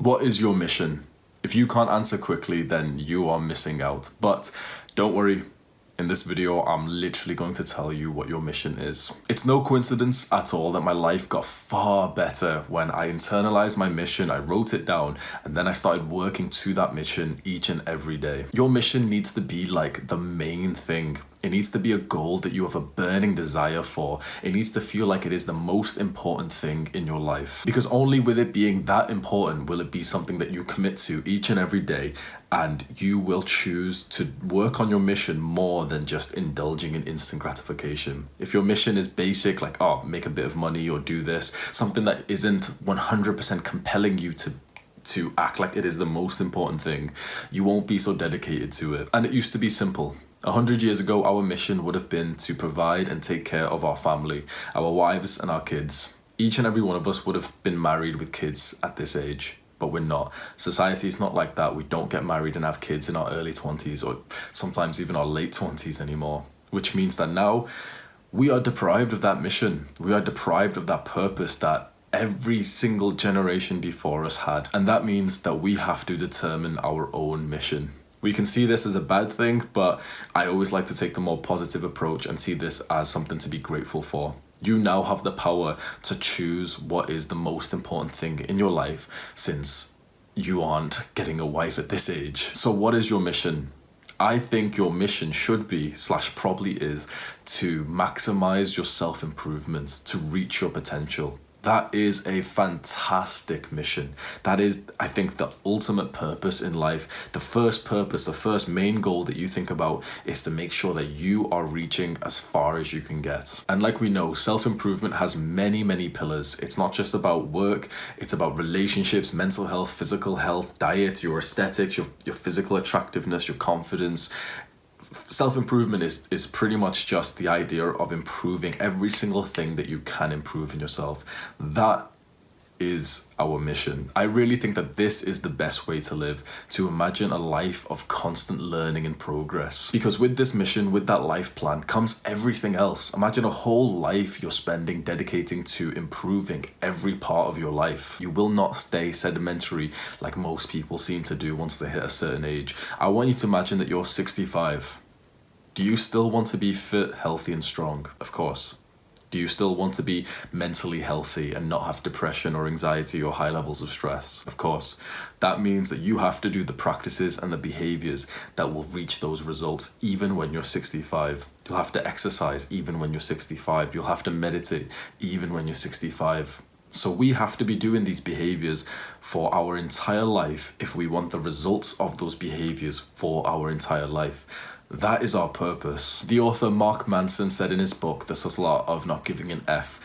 What is your mission? If you can't answer quickly, then you are missing out. But don't worry, in this video, I'm literally going to tell you what your mission is. It's no coincidence at all that my life got far better when I internalized my mission, I wrote it down, and then I started working to that mission each and every day. Your mission needs to be like the main thing. It needs to be a goal that you have a burning desire for. It needs to feel like it is the most important thing in your life. Because only with it being that important will it be something that you commit to each and every day, and you will choose to work on your mission more than just indulging in instant gratification. If your mission is basic, like, oh, make a bit of money or do this, something that isn't 100% compelling you to act like it is the most important thing, you won't be so dedicated to it. And it used to be simple. 100 years ago, our mission would have been to provide and take care of our family, our wives and our kids. Each and every one of us would have been married with kids at this age, but we're not. Society is not like that. We don't get married and have kids in our early 20s or sometimes even our late 20s anymore, which means that now we are deprived of that mission. We are deprived of that purpose that every single generation before us had. And that means that we have to determine our own mission. We can see this as a bad thing, but I always like to take the more positive approach and see this as something to be grateful for. You now have the power to choose what is the most important thing in your life, since you aren't getting a wife at this age. So what is your mission? I think your mission should be, / probably is, to maximize your self-improvement, to reach your potential. That is a fantastic mission. That is, I think, the ultimate purpose in life. The first purpose, the first main goal that you think about is to make sure that you are reaching as far as you can get. And like we know, self-improvement has many, many pillars. It's not just about work. It's about relationships, mental health, physical health, diet, your aesthetics, your physical attractiveness, your confidence. Self-improvement is pretty much just the idea of improving every single thing that you can improve in yourself. That is our mission. I really think that this is the best way to live, to imagine a life of constant learning and progress. Because with this mission, with that life plan, comes everything else. Imagine a whole life you're spending dedicating to improving every part of your life. You will not stay sedimentary like most people seem to do once they hit a certain age. I want you to imagine that you're 65. Do you still want to be fit, healthy, and strong? Of course. Do you still want to be mentally healthy and not have depression or anxiety or high levels of stress? Of course. That means that you have to do the practices and the behaviors that will reach those results even when you're 65. You'll have to exercise even when you're 65. You'll have to meditate even when you're 65. So we have to be doing these behaviors for our entire life if we want the results of those behaviors for our entire life. That is our purpose. The author Mark Manson said in his book, The Subtle Art of Not Giving an F,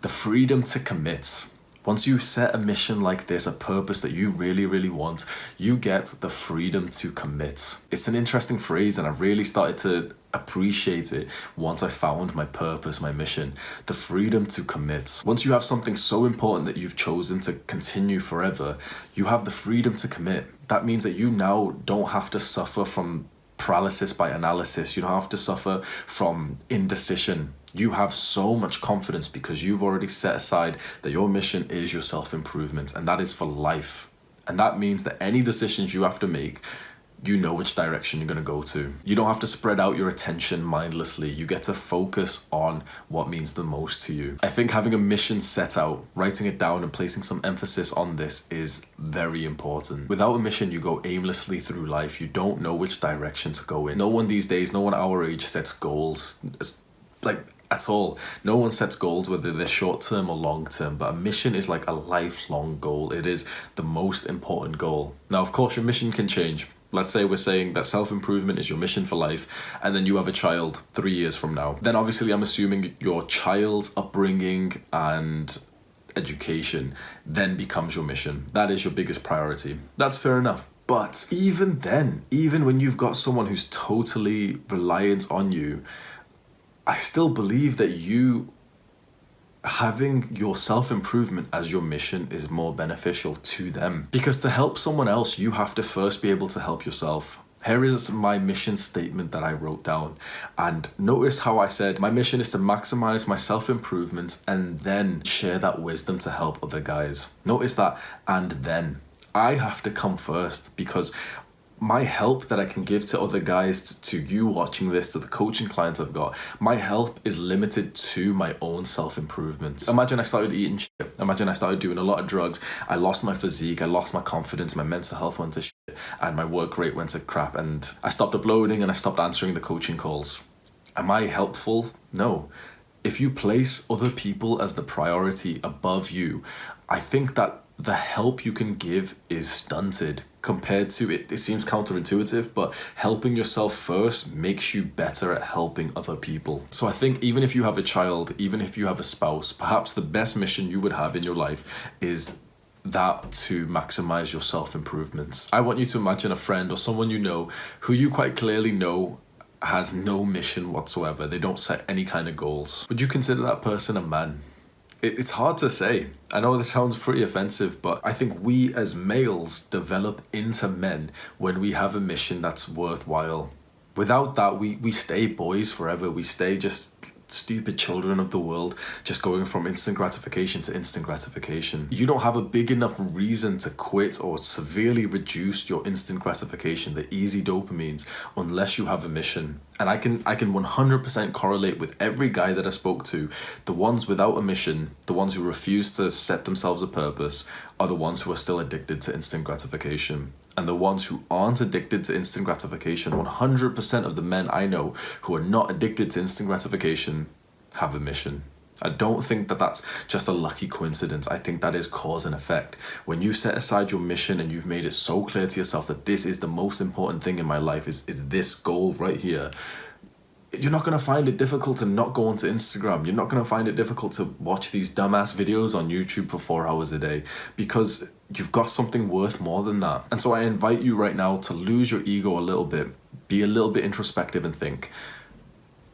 the freedom to commit. Once you set a mission like this, a purpose that you really, really want, you get the freedom to commit. It's an interesting phrase, and I really started to appreciate it once I found my purpose, my mission, the freedom to commit. Once you have something so important that you've chosen to continue forever, you have the freedom to commit. That means that you now don't have to suffer from paralysis by analysis. You don't have to suffer from indecision. You have so much confidence because you've already set aside that your mission is your self-improvement, and that is for life. And that means that any decisions you have to make, you know which direction you're going to go to. You don't have to spread out your attention mindlessly. You get to focus on what means the most to you. I think having a mission set out, writing it down and placing some emphasis on this is very important. Without a mission, you go aimlessly through life. You don't know which direction to go in. No one these days, no one our age sets goals. It's like at all. No one sets goals, whether they're short-term or long-term, but a mission is like a lifelong goal. It is the most important goal. Now, of course, your mission can change. Let's say we're saying that self-improvement is your mission for life, and then you have a child 3 years from now. Then obviously I'm assuming your child's upbringing and education then becomes your mission. That is your biggest priority. That's fair enough. But even then, even when you've got someone who's totally reliant on you, I still believe that having your self-improvement as your mission is more beneficial to them. Because to help someone else, you have to first be able to help yourself. Here is my mission statement that I wrote down. And notice how I said, my mission is to maximize my self-improvement and then share that wisdom to help other guys. Notice that, and then. I have to come first, because my help that I can give to other guys, to you watching this, to the coaching clients I've got, my help is limited to my own self-improvement. Imagine I started eating shit. Imagine I started doing a lot of drugs. I lost my physique, I lost my confidence, my mental health went to shit, and my work rate went to crap, and I stopped uploading and I stopped answering the coaching calls. Am I helpful? No. If you place other people as the priority above you, I think that the help you can give is stunted compared to it. It seems counterintuitive, but helping yourself first makes you better at helping other people. So I think even if you have a child, even if you have a spouse, perhaps the best mission you would have in your life is that to maximize your self-improvement. I want you to imagine a friend or someone you know who you quite clearly know has no mission whatsoever. They don't set any kind of goals. Would you consider that person a man? It's hard to say. I know this sounds pretty offensive, but I think we as males develop into men when we have a mission that's worthwhile. Without that, we stay boys forever. We stay just stupid children of the world, just going from instant gratification to instant gratification. You don't have a big enough reason to quit or severely reduce your instant gratification, the easy dopamines, unless you have a mission. And I can 100% correlate with every guy that I spoke to. The ones without a mission, the ones who refuse to set themselves a purpose, are the ones who are still addicted to instant gratification. And the ones who aren't addicted to instant gratification, 100% of the men I know who are not addicted to instant gratification have a mission. I don't think that that's just a lucky coincidence. I think that is cause and effect. When you set aside your mission and you've made it so clear to yourself that this is the most important thing in my life, is this goal right here, you're not going to find it difficult to not go onto Instagram. You're not going to find it difficult to watch these dumbass videos on YouTube for 4 hours a day, because you've got something worth more than that. And so I invite you right now to lose your ego a little bit, be a little bit introspective and think,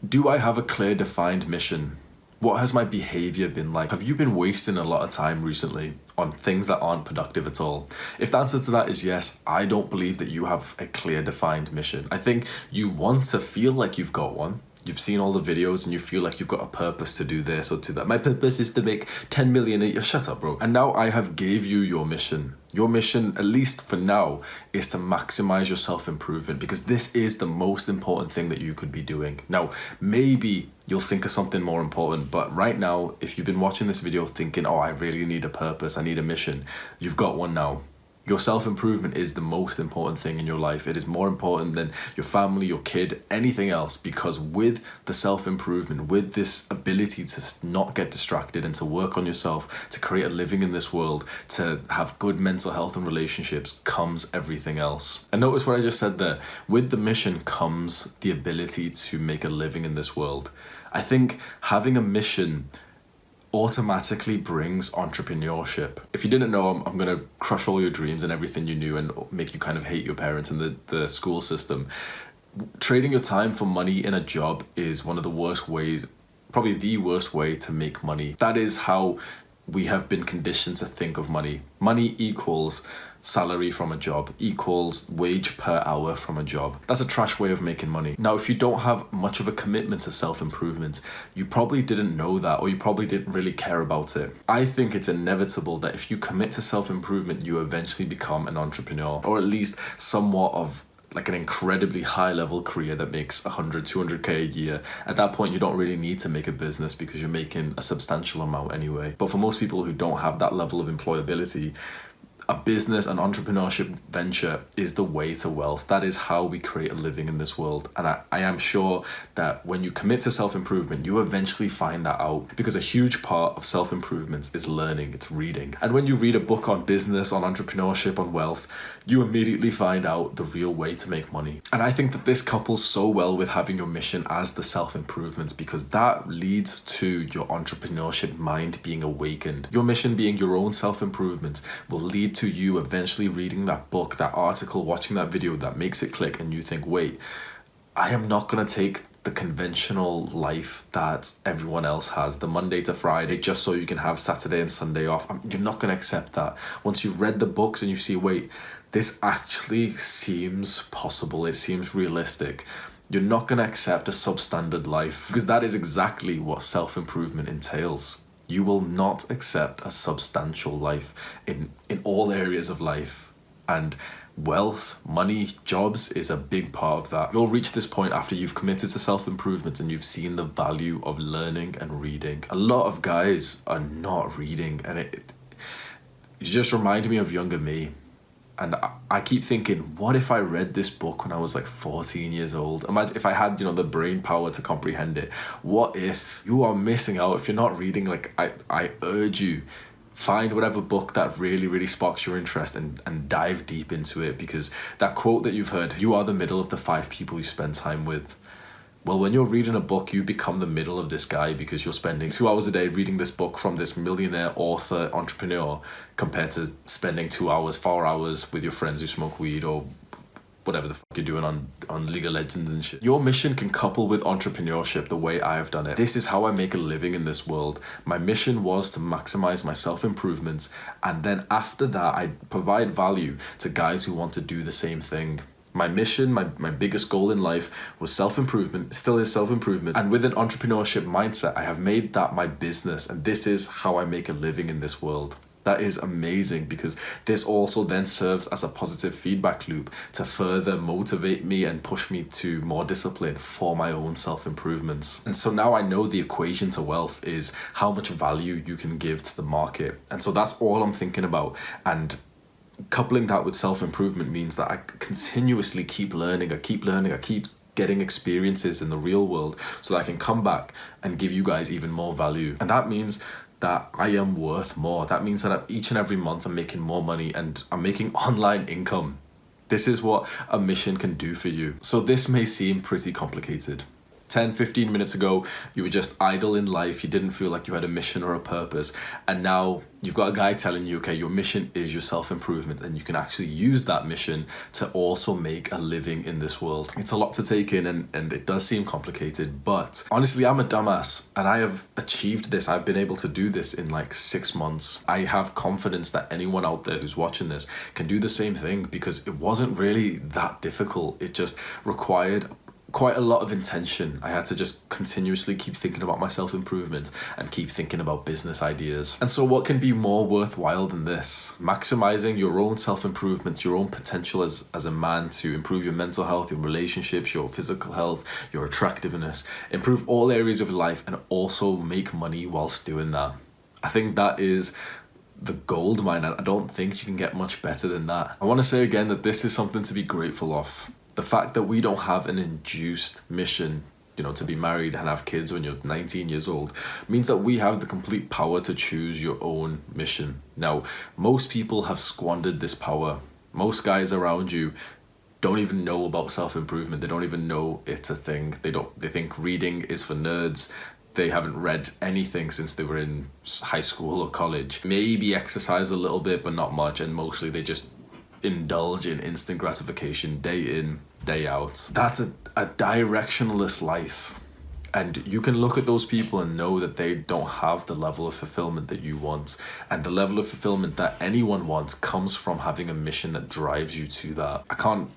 do I have a clear defined mission? What has my behavior been like? Have you been wasting a lot of time recently on things that aren't productive at all? If the answer to that is yes, I don't believe that you have a clear defined mission. I think you want to feel like you've got one. You've seen all the videos and you feel like you've got a purpose to do this or to that. My purpose is to make 10 million a year. Shut up, bro. And now I have gave you your mission. Your mission, at least for now, is to maximize your self-improvement, because this is the most important thing that you could be doing. Now, maybe you'll think of something more important, but right now, if you've been watching this video thinking, oh, I really need a purpose, I need a mission, you've got one now. Your self-improvement is the most important thing in your life. It is more important than your family, your kid, anything else, because with the self-improvement, with this ability to not get distracted and to work on yourself, to create a living in this world, to have good mental health and relationships, comes everything else. And notice what I just said there. With the mission comes the ability to make a living in this world. I think having a mission automatically brings entrepreneurship. If you didn't know, I'm going to crush all your dreams and everything you knew and make you kind of hate your parents and the school system. Trading your time for money in a job is one of the worst ways, probably the worst way to make money. That is how we have been conditioned to think of money. Money equals salary from a job, equals wage per hour from a job. That's a trash way of making money. Now, if you don't have much of a commitment to self-improvement, you probably didn't know that, or you probably didn't really care about it. I think it's inevitable that if you commit to self-improvement, you eventually become an entrepreneur, or at least somewhat of like an incredibly high level career that makes 100, 200k a year. At that point, you don't really need to make a business because you're making a substantial amount anyway. But for most people who don't have that level of employability, a business, an entrepreneurship venture is the way to wealth. That is how we create a living in this world. And I am sure that when you commit to self-improvement, you eventually find that out, because a huge part of self-improvement is learning, it's reading. And when you read a book on business, on entrepreneurship, on wealth, you immediately find out the real way to make money. And I think that this couples so well with having your mission as the self-improvement, because that leads to your entrepreneurship mind being awakened. Your mission being your own self-improvement will lead to you eventually reading that book, that article, watching that video that makes it click, and you think, wait, I am not going to take the conventional life that everyone else has, the Monday to Friday, just so you can have Saturday and Sunday off. You're not going to accept that. Once you've read the books and you see, wait, this actually seems possible, it seems realistic, you're not going to accept a substandard life, because that is exactly what self-improvement entails. You will not accept a substantial life in all areas of life. And wealth, money, jobs is a big part of that. You'll reach this point after you've committed to self-improvement and you've seen the value of learning and reading. A lot of guys are not reading, and it just reminded me of younger me. And I keep thinking, what if I read this book when I was like 14 years old? Imagine if I had, the brain power to comprehend it. What if you are missing out if you're not reading? Like, I urge you, find whatever book that really, really sparks your interest and dive deep into it, because that quote that you've heard, you are the middle of the 5 people you spend time with. Well, when you're reading a book, you become the middle of this guy, because you're spending 2 hours a day reading this book from this millionaire author entrepreneur compared to spending 2 hours, 4 hours with your friends who smoke weed or whatever the fuck you're doing on League of Legends and shit. Your mission can couple with entrepreneurship the way I have done it. This is how I make a living in this world. My mission was to maximize my self-improvements, and then after that, I provide value to guys who want to do the same thing. My mission, my biggest goal in life was self-improvement, still is self-improvement. And with an entrepreneurship mindset, I have made that my business. And this is how I make a living in this world. That is amazing, because this also then serves as a positive feedback loop to further motivate me and push me to more discipline for my own self-improvements. And so now I know the equation to wealth is how much value you can give to the market. And so that's all I'm thinking about. And coupling that with self-improvement means that I continuously keep learning, I keep getting experiences in the real world so that I can come back and give you guys even more value. And that means that I am worth more. That means that each and every month I'm making more money and I'm making online income. This is what a mission can do for you. So this may seem pretty complicated. 10, 15 minutes ago, you were just idle in life. You didn't feel like you had a mission or a purpose. And now you've got a guy telling you, okay, your mission is your self-improvement, and you can actually use that mission to also make a living in this world. It's a lot to take in, and it does seem complicated, but honestly, I'm a dumbass and I have achieved this. I've been able to do this in like 6 months. I have confidence that anyone out there who's watching this can do the same thing, because it wasn't really that difficult. It just required quite a lot of intention. I had to just continuously keep thinking about my self-improvement and keep thinking about business ideas. And so what can be more worthwhile than this? Maximizing your own self-improvement, your own potential as a man to improve your mental health, your relationships, your physical health, your attractiveness, improve all areas of your life, and also make money whilst doing that. I think that is the gold mine. I don't think you can get much better than that. I want to say again that this is something to be grateful of. The fact that we don't have an induced mission, to be married and have kids when you're 19 years old, means that we have the complete power to choose your own mission. Now, most people have squandered this power. Most guys around you don't even know about self-improvement. They don't even know it's a thing. They think reading is for nerds. They haven't read anything since they were in high school or college. Maybe exercise a little bit, but not much. And mostly they just indulge in instant gratification day in, day out. That's a directionless life. And you can look at those people and know that they don't have the level of fulfillment that you want. And the level of fulfillment that anyone wants comes from having a mission that drives you to that. I can't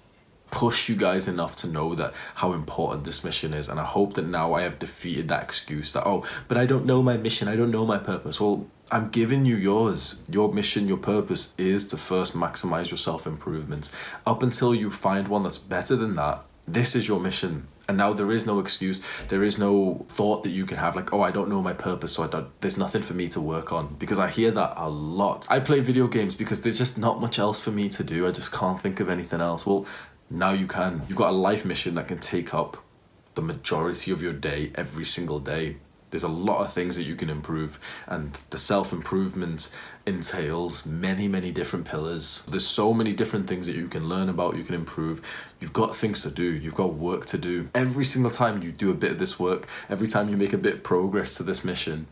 push you guys enough to know that how important this mission is. And I hope that now I have defeated that excuse that, oh, but I don't know my mission, I don't know my purpose. Well, I'm giving you yours. Your mission, your purpose is to first maximize your self-improvement. Up until you find one that's better than that, this is your mission. And now there is no excuse. There is no thought that you can have like, oh, I don't know my purpose, so there's nothing for me to work on. Because I hear that a lot. I play video games because there's just not much else for me to do. I just can't think of anything else. Well, now you can. You've got a life mission that can take up the majority of your day every single day. There's a lot of things that you can improve, and the self-improvement entails many, many different pillars. There's so many different things that you can learn about, you can improve. You've got things to do, you've got work to do. Every single time you do a bit of this work, every time you make a bit of progress to this mission,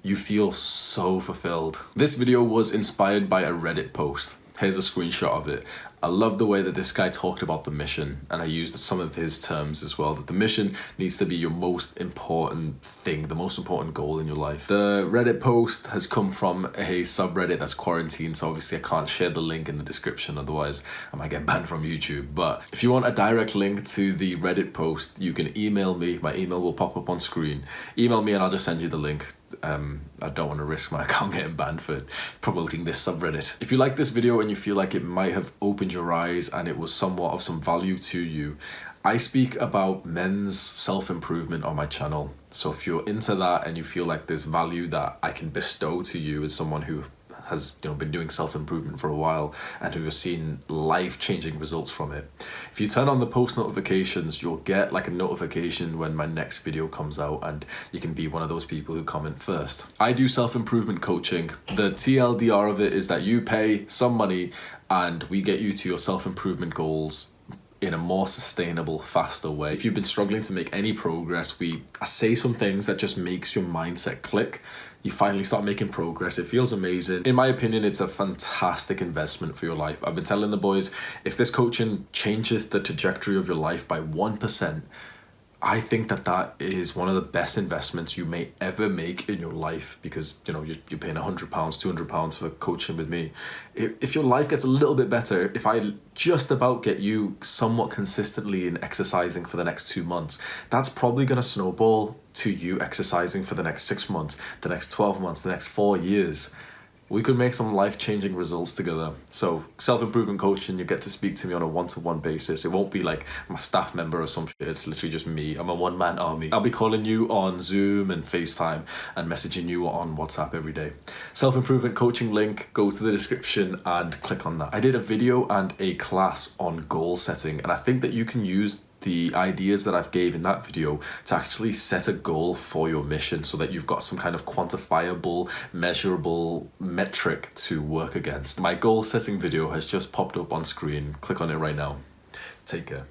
you feel so fulfilled. This video was inspired by a Reddit post. Here's a screenshot of it. I love the way that this guy talked about the mission, and I used some of his terms as well, that the mission needs to be your most important thing, the most important goal in your life. The Reddit post has come from a subreddit that's quarantined, so obviously I can't share the link in the description, otherwise I might get banned from YouTube. But if you want a direct link to the Reddit post, you can email me. My email will pop up on screen. Email me and I'll just send you the link. I don't want to risk my account getting banned for promoting this subreddit. If you like this video and you feel like it might have opened your eyes and it was somewhat of some value to you, I speak about men's self-improvement on my channel. So if you're into that and you feel like there's value that I can bestow to you as someone who has been doing self-improvement for a while and who has seen life-changing results from it, if you turn on the post notifications, you'll get like a notification when my next video comes out, and you can be one of those people who comment first. I do self-improvement coaching. The TLDR of it is that you pay some money and we get you to your self-improvement goals in a more sustainable, faster way. If you've been struggling to make any progress, I say some things that just makes your mindset click. You finally start making progress. It feels amazing. In my opinion, it's a fantastic investment for your life. I've been telling the boys, if this coaching changes the trajectory of your life by 1%, I think that is one of the best investments you may ever make in your life, because you're paying £100, £200 for coaching with me. If your life gets a little bit better, if I just about get you somewhat consistently in exercising for the next 2 months, that's probably going to snowball to you exercising for the next 6 months, the next 12 months, the next 4 years. We could make some life-changing results together. So self-improvement coaching, you get to speak to me on a one-to-one basis. It won't be like my staff member or some shit. It's literally just me. I'm a one-man army. I'll be calling you on Zoom and FaceTime and messaging you on WhatsApp every day. Self-improvement coaching link, go to the description and click on that. I did a video and a class on goal setting, and I think that you can use the ideas that I've gave in that video to actually set a goal for your mission, so that you've got some kind of quantifiable, measurable metric to work against. My goal setting video has just popped up on screen. Click on it right now. Take care.